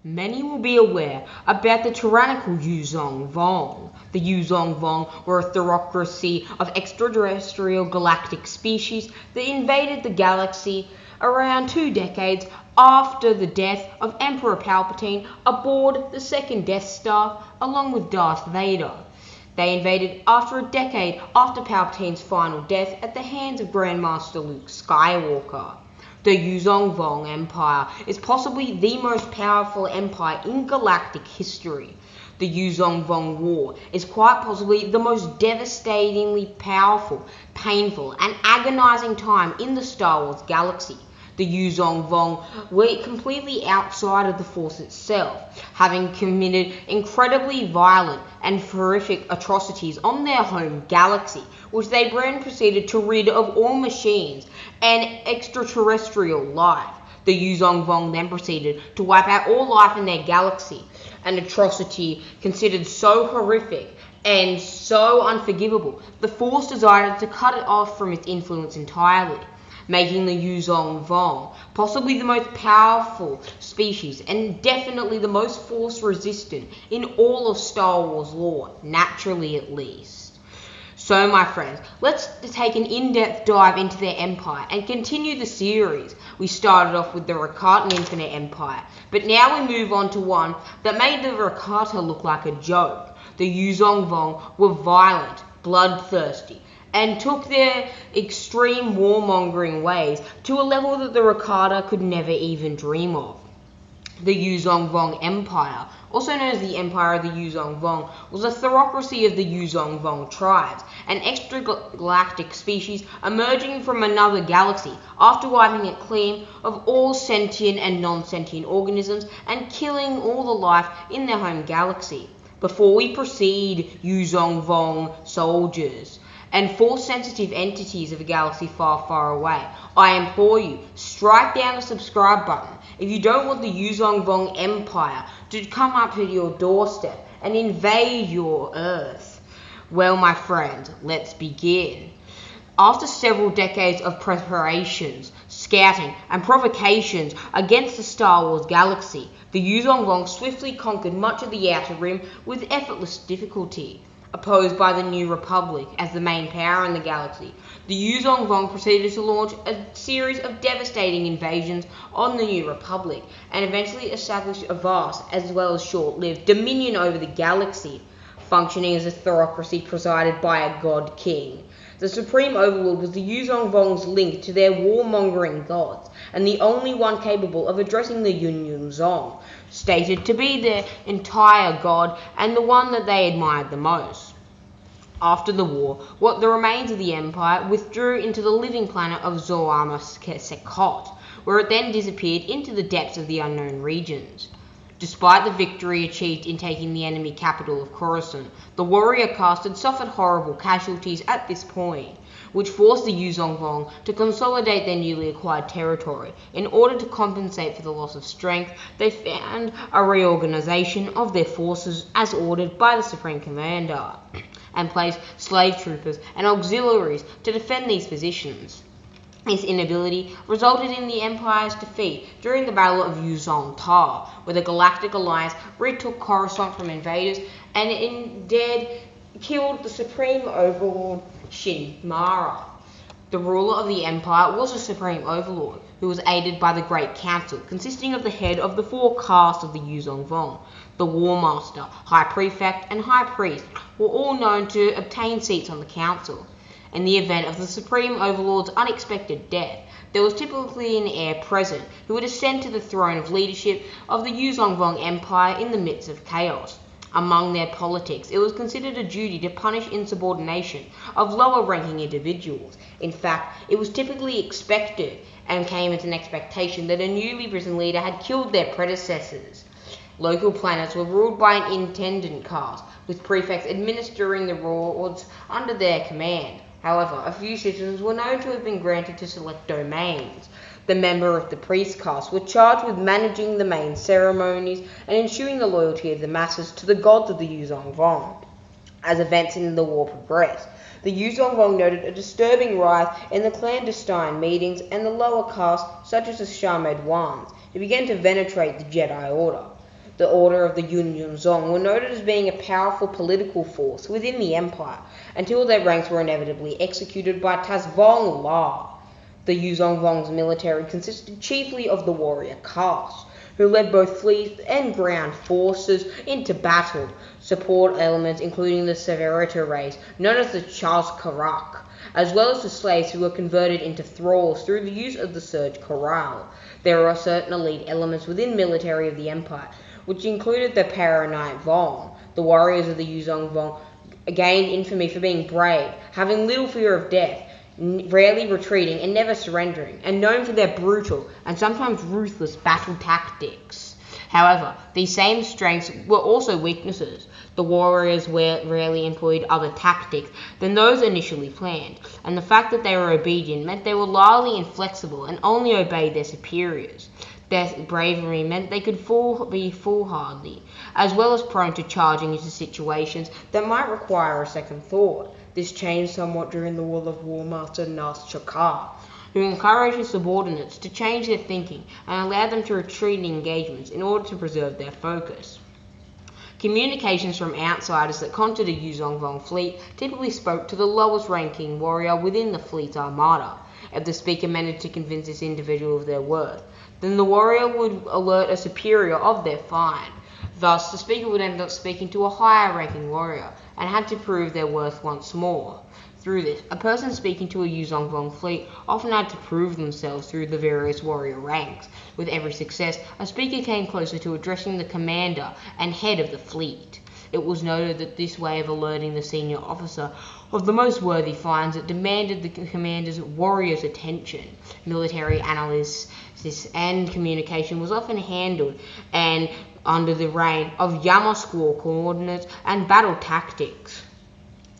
Many will be aware about the tyrannical Yuuzhan Vong. The Yuuzhan Vong were a theocracy of extraterrestrial galactic species that invaded the galaxy around 2 decades after the death of Emperor Palpatine aboard the second Death Star along with Darth Vader. They invaded after a decade after Palpatine's final death at the hands of Grandmaster Luke Skywalker. The Yuuzhan Vong Empire is possibly the most powerful empire in galactic history. The Yuuzhan Vong War is quite possibly the most devastatingly powerful, painful, and agonizing time in the Star Wars galaxy. The Yuuzhan Vong were completely outside of the Force itself, having committed incredibly violent and horrific atrocities on their home galaxy, which they then proceeded to rid of all machines and extraterrestrial life. The Yuuzhan Vong then proceeded to wipe out all life in their galaxy, an atrocity considered so horrific and so unforgivable, the Force decided to cut it off from its influence entirely, making the Yuuzhan Vong possibly the most powerful species and definitely the most Force-resistant in all of Star Wars lore, naturally at least. So my friends, let's take an in-depth dive into their empire and continue the series. We started off with the Rakatan Infinite Empire, but now we move on to one that made the Rakata look like a joke. The Yuuzhan Vong were violent, bloodthirsty, and took their extreme warmongering ways to a level that the Rakata could never even dream of. The Yuuzhan Vong Empire, also known as the Empire of the Yuuzhan Vong, was a theocracy of the Yuuzhan Vong tribes, an extragalactic species emerging from another galaxy after wiping it clean of all sentient and non-sentient organisms and killing all the life in their home galaxy. Before we proceed, Yuuzhan Vong soldiers and Force-sensitive entities of a galaxy far, far away, I implore you, strike down the subscribe button if you don't want the Yuuzhan Vong Empire to come up to your doorstep and invade your Earth. Well, my friend, let's begin. After several decades of preparations, scouting, and provocations against the Star Wars galaxy, the Yuuzhan Vong swiftly conquered much of the Outer Rim with effortless difficulty. Opposed by the New Republic as the main power in the galaxy, the Yuuzhan Vong proceeded to launch a series of devastating invasions on the New Republic and eventually established a vast as well as short-lived dominion over the galaxy, functioning as a theocracy presided by a god king. The supreme overlord was the Yuuzhan Vong's link to their warmongering gods, and the only one capable of addressing the Yun Zong, stated to be their entire god and the one that they admired the most. After the war, what the remains of the empire withdrew into the living planet of Zoama Sekot, where it then disappeared into the depths of the unknown regions. Despite the victory achieved in taking the enemy capital of Coruscant, the warrior caste had suffered horrible casualties at this point, which forced the Yuuzhan Vong to consolidate their newly acquired territory. In order to compensate for the loss of strength, they found a reorganization of their forces as ordered by the Supreme Commander, and placed slave troopers and auxiliaries to defend these positions. This inability resulted in the Empire's defeat during the Battle of Yuuzhan Tar, where the Galactic Alliance retook Coruscant from invaders and instead killed the Supreme Overlord Shin Mara. The ruler of the Empire was a Supreme Overlord, who was aided by the Great Council, consisting of the head of the 4 castes of the Yuuzhan Vong. The War Master, High Prefect, and High Priest were all known to obtain seats on the council. In the event of the Supreme Overlord's unexpected death, there was typically an heir present who would ascend to the throne of leadership of the Yuuzhan Vong Empire in the midst of chaos. Among their politics, it was considered a duty to punish insubordination of lower-ranking individuals. In fact, it was typically expected and came as an expectation that a newly risen leader had killed their predecessors. Local planets were ruled by an intendant caste, with prefects administering the rewards under their command. However, a few citizens were known to have been granted to select domains. The member of the priest caste were charged with managing the main ceremonies and ensuring the loyalty of the masses to the gods of the Yuuzhan Vong. As events in the war progressed, the Yuuzhan Vong noted a disturbing rise in the clandestine meetings and the lower castes, such as the Shamed ones, who began to venerate the Jedi Order. the Order of the Yuuzhan Vong, were noted as being a powerful political force within the empire until their ranks were inevitably executed by Vong La. The Yuuzhan Vong's military consisted chiefly of the warrior caste, who led both fleet and ground forces into battle. Support elements including the servitor race, known as the Karak, as well as the slaves who were converted into thralls through the use of the Serge Corral. There are certain elite elements within military of the empire, which included the Paranite Vong. The warriors of the Yuuzhan Vong gained infamy for being brave, having little fear of death, rarely retreating and never surrendering, and known for their brutal and sometimes ruthless battle tactics. However, these same strengths were also weaknesses. The warriors rarely employed other tactics than those initially planned, and the fact that they were obedient meant they were largely inflexible and only obeyed their superiors. Their bravery meant they could be foolhardy, as well as prone to charging into situations that might require a second thought. This changed somewhat during the rule of War Master Nas Chakar, who encouraged his subordinates to change their thinking and allowed them to retreat in engagements in order to preserve their focus. Communications from outsiders that conquered the Yuuzhan Vong fleet typically spoke to the lowest ranking warrior within the fleet's armada. If the speaker managed to convince this individual of their worth, then the warrior would alert a superior of their find. Thus, the speaker would end up speaking to a higher ranking warrior and had to prove their worth once more. Through this, a person speaking to a Yuuzhan Vong fleet often had to prove themselves through the various warrior ranks. With every success, a speaker came closer to addressing the commander and head of the fleet. It was noted that this way of alerting the senior officer of the most worthy finds that demanded the commander's warrior's attention. Military analysis and communication was often handled and under the reign of Yama Squall coordinates and battle tactics.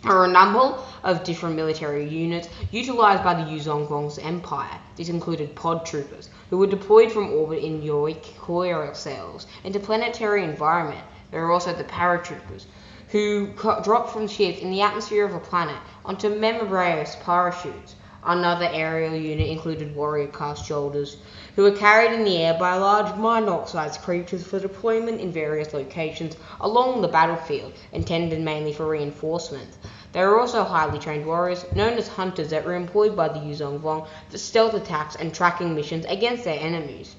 There are a number of different military units utilized by the Yuuzhan Vong's empire. These included pod troopers, who were deployed from orbit in yoic coil cells into planetary environment. There are also the paratroopers, who dropped from ships in the atmosphere of a planet onto membranous parachutes. Another aerial unit included warrior caste soldiers, who were carried in the air by large monoxide creatures for deployment in various locations along the battlefield, intended mainly for reinforcement. There were also highly trained warriors, known as hunters, that were employed by the Yuuzhan Vong for stealth attacks and tracking missions against their enemies.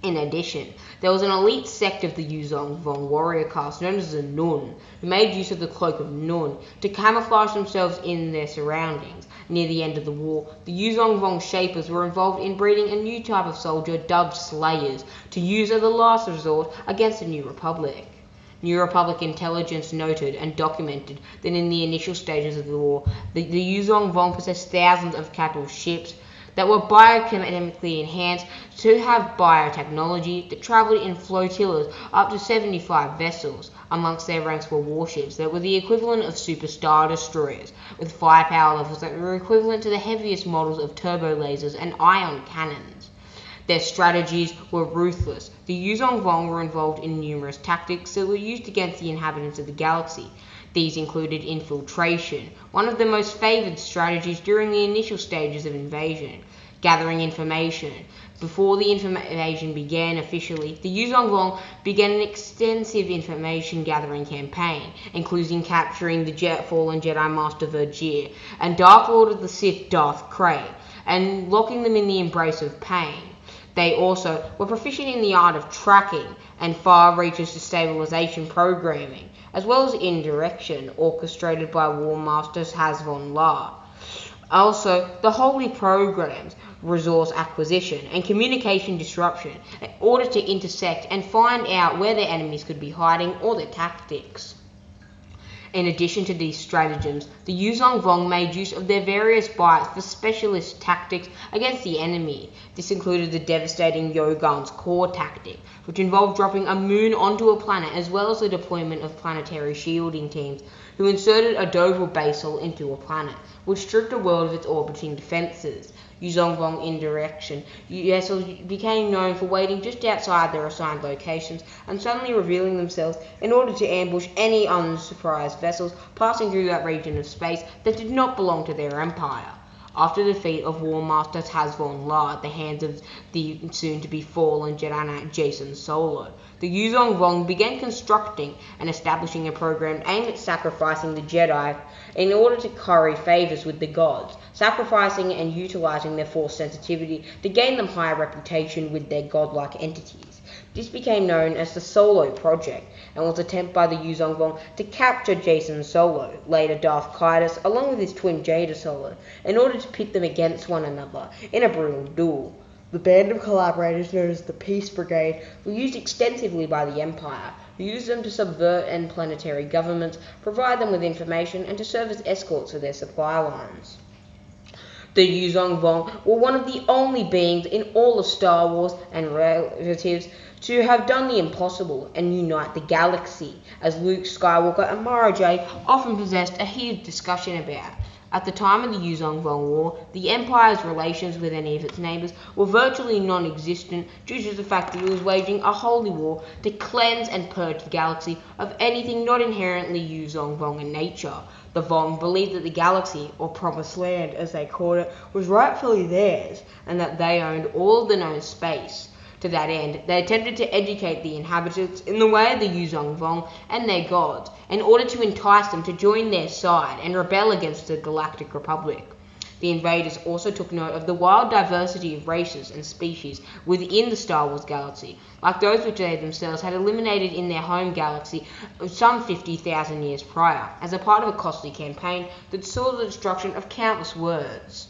In addition, there was an elite sect of the Yuuzhan Vong warrior caste known as the Nun, who made use of the cloak of Nun to camouflage themselves in their surroundings. Near the end of the war, the Yuuzhan Vong Shapers were involved in breeding a new type of soldier dubbed Slayers to use as a last resort against the New Republic. New Republic intelligence noted and documented that in the initial stages of the war, the Yuuzhan Vong possessed thousands of capital ships that were biochemically enhanced to have biotechnology that traveled in flotillas up to 75 vessels. Amongst their ranks were warships that were the equivalent of superstar destroyers, with firepower levels that were equivalent to the heaviest models of turbo lasers and ion cannons. Their strategies were ruthless. The Yuuzhan Vong were involved in numerous tactics that were used against the inhabitants of the galaxy. These included infiltration, one of the most favored strategies during the initial stages of invasion, gathering information. Before the invasion began officially, the Yuuzhan Vong began an extensive information gathering campaign, including capturing the fallen Jedi Master Vergir and Dark Lord of the Sith Darth Krayt, and locking them in the embrace of pain. They also were proficient in the art of tracking and far-reach destabilization programming, as well as indirection, orchestrated by War Master Hazvon La. Also, the holy programs, resource acquisition, and communication disruption in order to intersect and find out where their enemies could be hiding or their tactics. In addition to these stratagems, the Yuuzhan Vong made use of their various bites for specialist tactics against the enemy. This included the devastating Yogan's core tactic, which involved dropping a moon onto a planet, as well as the deployment of planetary shielding teams who inserted a Doval basal into a planet, which stripped a world of its orbiting defenses. Yuuzhan Vong indirection vessels became known for waiting just outside their assigned locations and suddenly revealing themselves in order to ambush any unsurprised vessels passing through that region of space that did not belong to their empire. after the defeat of War Master Taz Von La at the hands of the soon-to-be fallen Jedi Knight Jacen Solo. The Yuuzhan Vong began constructing and establishing a program aimed at sacrificing the Jedi in order to curry favors with the gods, sacrificing and utilizing their Force sensitivity to gain them higher reputation with their godlike entities. This became known as the Solo Project, and was an attempt by the Yuuzhan Vong to capture Jacen Solo, later Darth Kaitis, along with his twin Jada Solo, in order to pit them against one another in a brutal duel. The band of collaborators known as the Peace Brigade were used extensively by the Empire, who used them to subvert planetary governments, provide them with information, and to serve as escorts for their supply lines. The Yuuzhan Vong were one of the only beings in all of Star Wars and relatives to have done the impossible and unite the galaxy, as Luke Skywalker and Mara Jade often possessed a heated discussion about. At the time of the Yuuzhan Vong War, the Empire's relations with any of its neighbours were virtually non-existent due to the fact that it was waging a holy war to cleanse and purge the galaxy of anything not inherently Yuuzhan Vong in nature. The Vong believed that the galaxy, or Promised Land as they called it, was rightfully theirs, and that they owned all of the known space. To that end, they attempted to educate the inhabitants in the way of the Yuuzhan Vong and their gods, in order to entice them to join their side and rebel against the Galactic Republic. The invaders also took note of the wild diversity of races and species within the Star Wars galaxy, like those which they themselves had eliminated in their home galaxy some 50,000 years prior, as a part of a costly campaign that saw the destruction of countless worlds.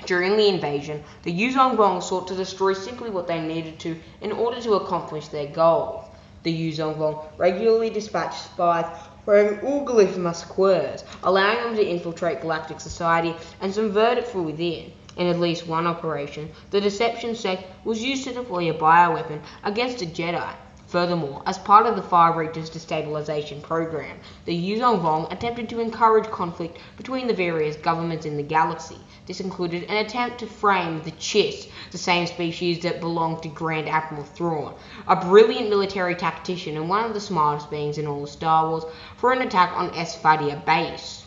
During the invasion, the Yuuzhan Vong sought to destroy simply what they needed to in order to accomplish their goals. The Yuuzhan Vong regularly dispatched spies wearing Uglyph masquers, allowing them to infiltrate galactic society and subvert it from within. In at least one operation, the Deception sect was used to deploy a bioweapon against a Jedi. Furthermore, as part of the Far Reacher's destabilization program, the Yuuzhan Vong attempted to encourage conflict between the various governments in the galaxy. This included an attempt to frame the Chiss, the same species that belonged to Grand Admiral Thrawn, a brilliant military tactician and one of the smartest beings in all of Star Wars, for an attack on Esfadia base.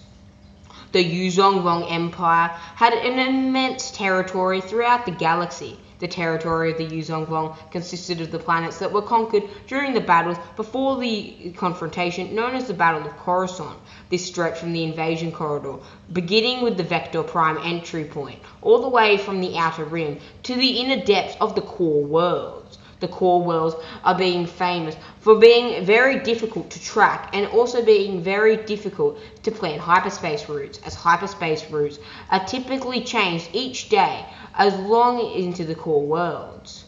The Yuuzhan Vong Empire had an immense territory throughout the galaxy. The territory of the Yuuzhan Vong consisted of the planets that were conquered during the battles before the confrontation, known as the Battle of Coruscant. This stretched from the invasion corridor, beginning with the Vector Prime entry point, all the way from the Outer Rim to the inner depths of the core worlds. The core worlds are being famous for being very difficult to track and also being very difficult to plan hyperspace routes, as hyperspace routes are typically changed each day as long into the core worlds.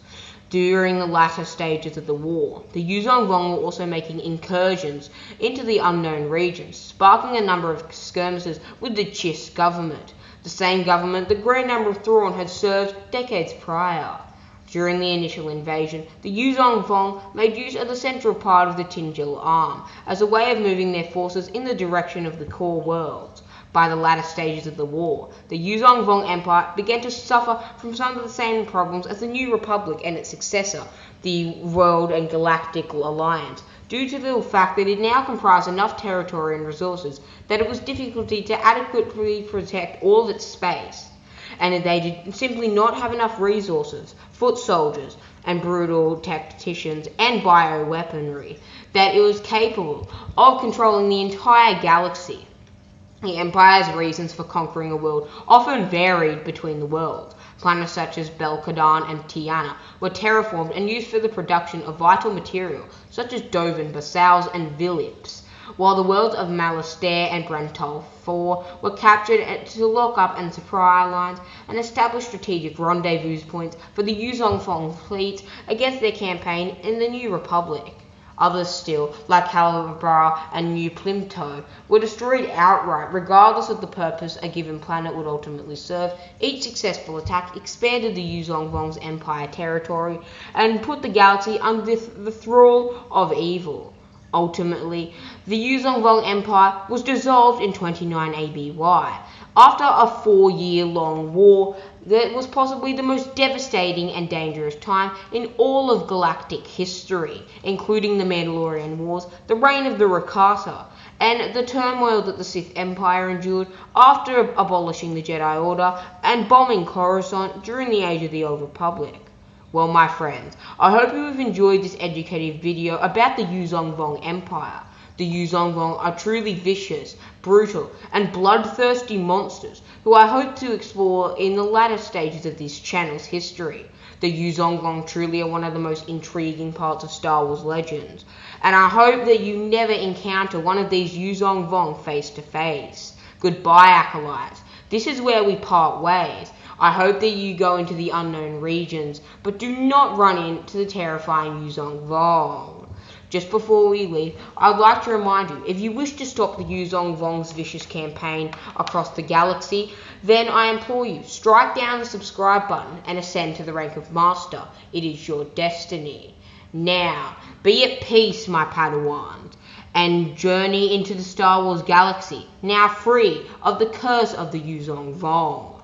During the latter stages of the war, the Yuuzhan Vong were also making incursions into the unknown regions, sparking a number of skirmishes with the Chiss government, the same government that Grand Admiral Thrawn had served decades prior. During the initial invasion, the Yuuzhan Vong made use of the central part of the Tinjil Arm as a way of moving their forces in the direction of the core worlds. By the latter stages of the war, the Yuuzhan Vong Empire began to suffer from some of the same problems as the New Republic and its successor, the World and Galactic Alliance, due to the fact that it now comprised enough territory and resources that it was difficult to adequately protect all of its space, and they did simply not have enough resources, foot soldiers, and brutal tacticians and bioweaponry that it was capable of controlling the entire galaxy. The Empire's reasons for conquering a world often varied between the worlds. Planets such as Belkadan and Tiana were terraformed and used for the production of vital material, such as Dovin, Basals, and Vilips, while the worlds of Malastare and Brantal IV were captured to lock up and supply lines and establish strategic rendezvous points for the Yuuzhan Vong fleets against their campaign in the New Republic. Others still, like Calibra and New Plimto, were destroyed outright, regardless of the purpose a given planet would ultimately serve. Each successful attack expanded the Yuuzhan Vong's empire territory and put the galaxy under the thrall of evil. Ultimately, the Yuuzhan Vong Empire was dissolved in 29 ABY, after a 4-year-long war that was possibly the most devastating and dangerous time in all of galactic history, including the Mandalorian Wars, the reign of the Rakata, and the turmoil that the Sith Empire endured after abolishing the Jedi Order and bombing Coruscant during the Age of the Old Republic. Well, my friends, I hope you have enjoyed this educative video about the Yuuzhan Vong Empire. The Yuuzhan Vong are truly vicious, brutal, and bloodthirsty monsters who I hope to explore in the latter stages of this channel's history. The Yuuzhan Vong truly are one of the most intriguing parts of Star Wars Legends, and I hope that you never encounter one of these Yuuzhan Vong face to face. Goodbye, Acolytes. This is where we part ways. I hope that you go into the unknown regions, but do not run into the terrifying Yuuzhan Vong. Just before we leave, I'd like to remind you, if you wish to stop the Yuuzhan Vong's vicious campaign across the galaxy, then I implore you, strike down the subscribe button and ascend to the rank of Master. It is your destiny. Now, be at peace, my Padawans, and journey into the Star Wars galaxy, now free of the curse of the Yuuzhan Vong.